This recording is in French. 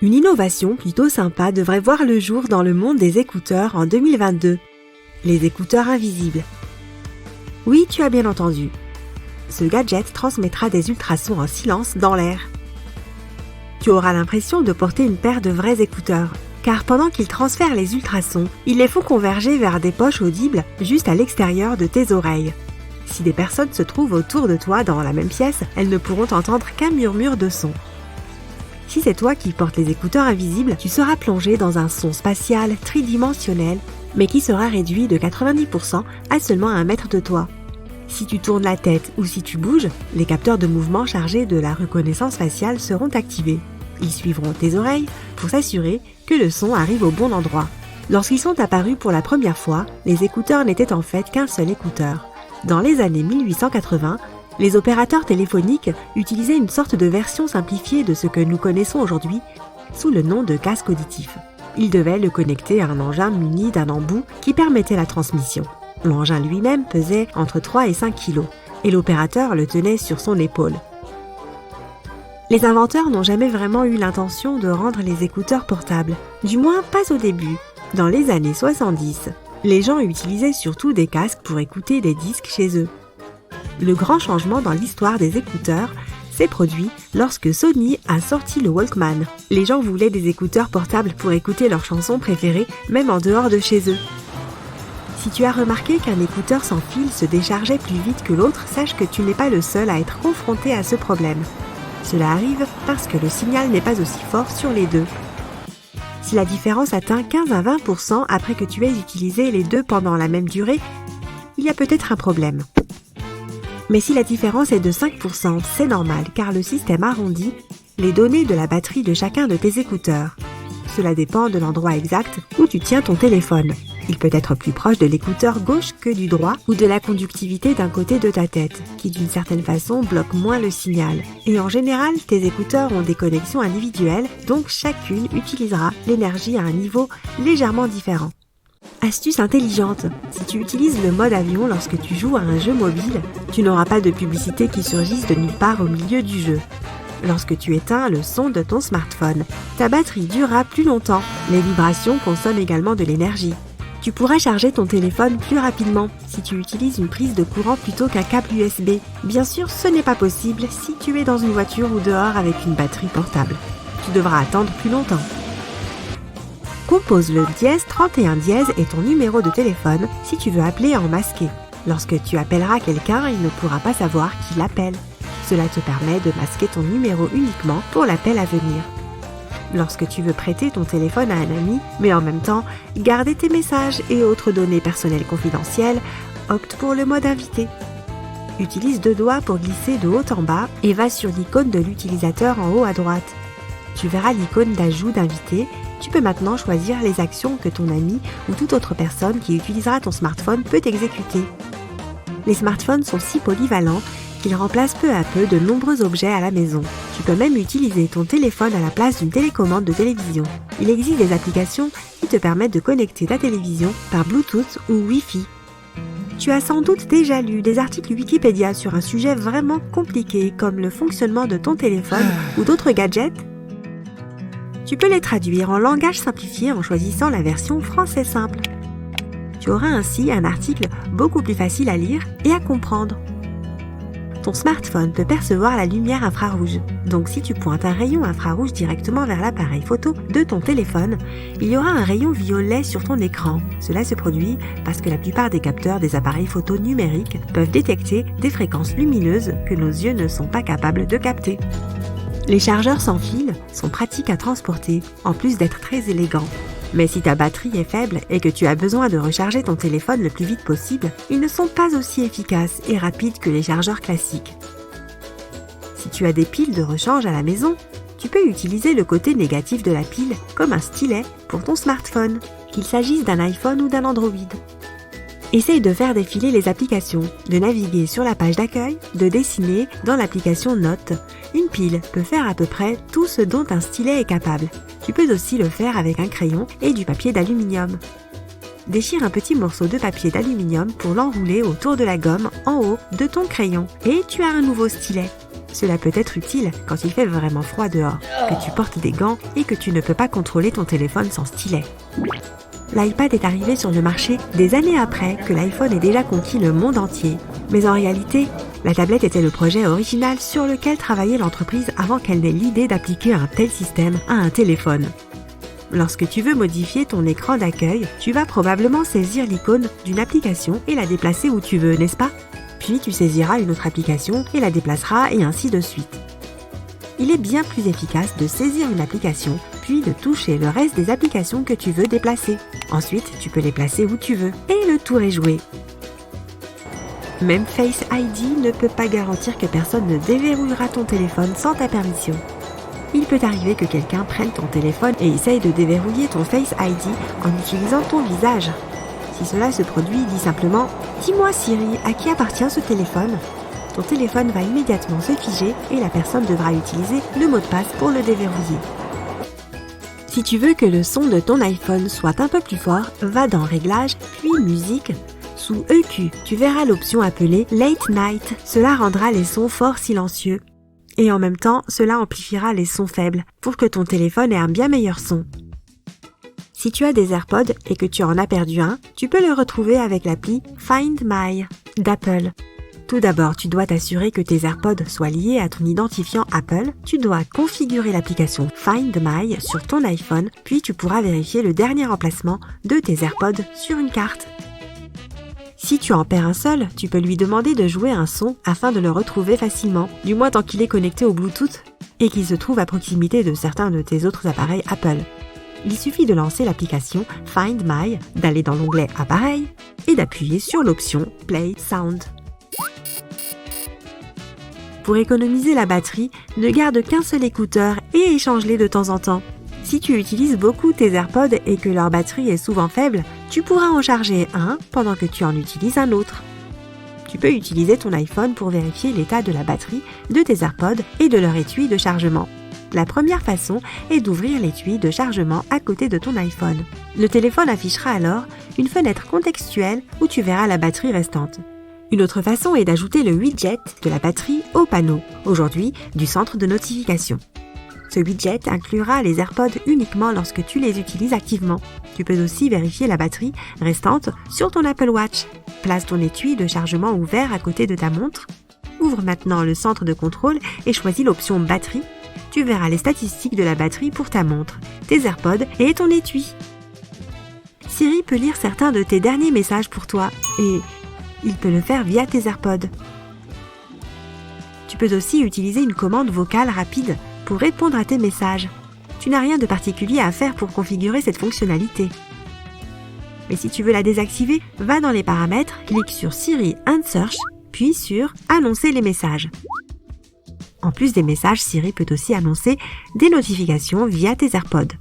Une innovation plutôt sympa devrait voir le jour dans le monde des écouteurs en 2022. Les écouteurs invisibles. Oui, tu as bien entendu. Ce gadget transmettra des ultrasons en silence dans l'air. Tu auras l'impression de porter une paire de vrais écouteurs, car pendant qu'ils transfèrent les ultrasons, ils les font converger vers des poches audibles juste à l'extérieur de tes oreilles. Si des personnes se trouvent autour de toi dans la même pièce, elles ne pourront entendre qu'un murmure de son. Si c'est toi qui portes les écouteurs invisibles, tu seras plongé dans un son spatial tridimensionnel, mais qui sera réduit de 90% à seulement 1 mètre de toi. Si tu tournes la tête ou si tu bouges, les capteurs de mouvement chargés de la reconnaissance faciale seront activés. Ils suivront tes oreilles pour s'assurer que le son arrive au bon endroit. Lorsqu'ils sont apparus pour la première fois, les écouteurs n'étaient en fait qu'un seul écouteur. Dans les années 1880, les opérateurs téléphoniques utilisaient une sorte de version simplifiée de ce que nous connaissons aujourd'hui sous le nom de casque auditif. Ils devaient le connecter à un engin muni d'un embout qui permettait la transmission. L'engin lui-même pesait entre 3 et 5 kilos et l'opérateur le tenait sur son épaule. Les inventeurs n'ont jamais vraiment eu l'intention de rendre les écouteurs portables, du moins pas au début. Dans les années 70, les gens utilisaient surtout des casques pour écouter des disques chez eux. Le grand changement dans l'histoire des écouteurs s'est produit lorsque Sony a sorti le Walkman. Les gens voulaient des écouteurs portables pour écouter leurs chansons préférées, même en dehors de chez eux. Si tu as remarqué qu'un écouteur sans fil se déchargeait plus vite que l'autre, sache que tu n'es pas le seul à être confronté à ce problème. Cela arrive parce que le signal n'est pas aussi fort sur les deux. Si la différence atteint 15 à 20% après que tu aies utilisé les deux pendant la même durée, il y a peut-être un problème. Mais si la différence est de 5%, c'est normal car le système arrondit les données de la batterie de chacun de tes écouteurs. Cela dépend de l'endroit exact où tu tiens ton téléphone. Il peut être plus proche de l'écouteur gauche que du droit ou de la conductivité d'un côté de ta tête, qui d'une certaine façon bloque moins le signal. Et en général, tes écouteurs ont des connexions individuelles, donc chacune utilisera l'énergie à un niveau légèrement différent. Astuce intelligente, si tu utilises le mode avion lorsque tu joues à un jeu mobile, tu n'auras pas de publicité qui surgisse de nulle part au milieu du jeu. Lorsque tu éteins le son de ton smartphone, ta batterie durera plus longtemps. Les vibrations consomment également de l'énergie. Tu pourras charger ton téléphone plus rapidement si tu utilises une prise de courant plutôt qu'un câble USB. Bien sûr, ce n'est pas possible si tu es dans une voiture ou dehors avec une batterie portable. Tu devras attendre plus longtemps. Compose le dièse 31 dièse et ton numéro de téléphone si tu veux appeler en masqué. Lorsque tu appelleras quelqu'un, il ne pourra pas savoir qui l'appelle. Cela te permet de masquer ton numéro uniquement pour l'appel à venir. Lorsque tu veux prêter ton téléphone à un ami, mais en même temps garder tes messages et autres données personnelles confidentielles, opte pour le mode invité. Utilise 2 doigts pour glisser de haut en bas et va sur l'icône de l'utilisateur en haut à droite. Tu verras l'icône d'ajout d'invité. Tu peux maintenant choisir les actions que ton ami ou toute autre personne qui utilisera ton smartphone peut exécuter. Les smartphones sont si polyvalents qu'ils remplacent peu à peu de nombreux objets à la maison. Tu peux même utiliser ton téléphone à la place d'une télécommande de télévision. Il existe des applications qui te permettent de connecter ta télévision par Bluetooth ou Wi-Fi. Tu as sans doute déjà lu des articles Wikipédia sur un sujet vraiment compliqué comme le fonctionnement de ton téléphone ou d'autres gadgets. Tu peux les traduire en langage simplifié en choisissant la version français simple. Tu auras ainsi un article beaucoup plus facile à lire et à comprendre. Ton smartphone peut percevoir la lumière infrarouge. Donc si tu pointes un rayon infrarouge directement vers l'appareil photo de ton téléphone, il y aura un rayon violet sur ton écran. Cela se produit parce que la plupart des capteurs des appareils photo numériques peuvent détecter des fréquences lumineuses que nos yeux ne sont pas capables de capter. Les chargeurs sans fil sont pratiques à transporter, en plus d'être très élégants. Mais si ta batterie est faible et que tu as besoin de recharger ton téléphone le plus vite possible, ils ne sont pas aussi efficaces et rapides que les chargeurs classiques. Si tu as des piles de rechange à la maison, tu peux utiliser le côté négatif de la pile comme un stylet pour ton smartphone, qu'il s'agisse d'un iPhone ou d'un Android. Essaye de faire défiler les applications, de naviguer sur la page d'accueil, de dessiner dans l'application Notes. Une pile peut faire à peu près tout ce dont un stylet est capable. Tu peux aussi le faire avec un crayon et du papier d'aluminium. Déchire un petit morceau de papier d'aluminium pour l'enrouler autour de la gomme en haut de ton crayon et tu as un nouveau stylet. Cela peut être utile quand il fait vraiment froid dehors, que tu portes des gants et que tu ne peux pas contrôler ton téléphone sans stylet. L'iPad est arrivé sur le marché des années après que l'iPhone ait déjà conquis le monde entier. Mais en réalité, la tablette était le projet original sur lequel travaillait l'entreprise avant qu'elle n'ait l'idée d'appliquer un tel système à un téléphone. Lorsque tu veux modifier ton écran d'accueil, tu vas probablement saisir l'icône d'une application et la déplacer où tu veux, n'est-ce pas? Puis tu saisiras une autre application et la déplaceras et ainsi de suite. Il est bien plus efficace de saisir une application, puis de toucher le reste des applications que tu veux déplacer. Ensuite, tu peux les placer où tu veux et le tour est joué. Même Face ID ne peut pas garantir que personne ne déverrouillera ton téléphone sans ta permission. Il peut arriver que quelqu'un prenne ton téléphone et essaye de déverrouiller ton Face ID en utilisant ton visage. Si cela se produit, dis simplement « Dis-moi Siri, à qui appartient ce téléphone ?» Ton téléphone va immédiatement se figer et la personne devra utiliser le mot de passe pour le déverrouiller. Si tu veux que le son de ton iPhone soit un peu plus fort, va dans Réglages, puis Musique. Sous EQ, tu verras l'option appelée Late Night. Cela rendra les sons forts silencieux. Et en même temps, cela amplifiera les sons faibles pour que ton téléphone ait un bien meilleur son. Si tu as des AirPods et que tu en as perdu un, tu peux le retrouver avec l'appli Find My d'Apple. Tout d'abord, tu dois t'assurer que tes AirPods soient liés à ton identifiant Apple. Tu dois configurer l'application Find My sur ton iPhone, puis tu pourras vérifier le dernier emplacement de tes AirPods sur une carte. Si tu en perds un seul, tu peux lui demander de jouer un son afin de le retrouver facilement, du moins tant qu'il est connecté au Bluetooth et qu'il se trouve à proximité de certains de tes autres appareils Apple. Il suffit de lancer l'application Find My, d'aller dans l'onglet Appareils et d'appuyer sur l'option Play Sound. Pour économiser la batterie, ne garde qu'un seul écouteur et échange-les de temps en temps. Si tu utilises beaucoup tes AirPods et que leur batterie est souvent faible, tu pourras en charger un pendant que tu en utilises un autre. Tu peux utiliser ton iPhone pour vérifier l'état de la batterie de tes AirPods et de leur étui de chargement. La première façon est d'ouvrir l'étui de chargement à côté de ton iPhone. Le téléphone affichera alors une fenêtre contextuelle où tu verras la batterie restante. Une autre façon est d'ajouter le widget de la batterie au panneau, aujourd'hui du centre de notification. Ce widget inclura les AirPods uniquement lorsque tu les utilises activement. Tu peux aussi vérifier la batterie restante sur ton Apple Watch. Place ton étui de chargement ouvert à côté de ta montre. Ouvre maintenant le centre de contrôle et choisis l'option batterie. Tu verras les statistiques de la batterie pour ta montre, tes AirPods et ton étui. Siri peut lire certains de tes derniers messages pour toi et il peut le faire via tes AirPods. Tu peux aussi utiliser une commande vocale rapide pour répondre à tes messages. Tu n'as rien de particulier à faire pour configurer cette fonctionnalité. Mais si tu veux la désactiver, va dans les paramètres, clique sur Siri and Search, puis sur Annoncer les messages. En plus des messages, Siri peut aussi annoncer des notifications via tes AirPods.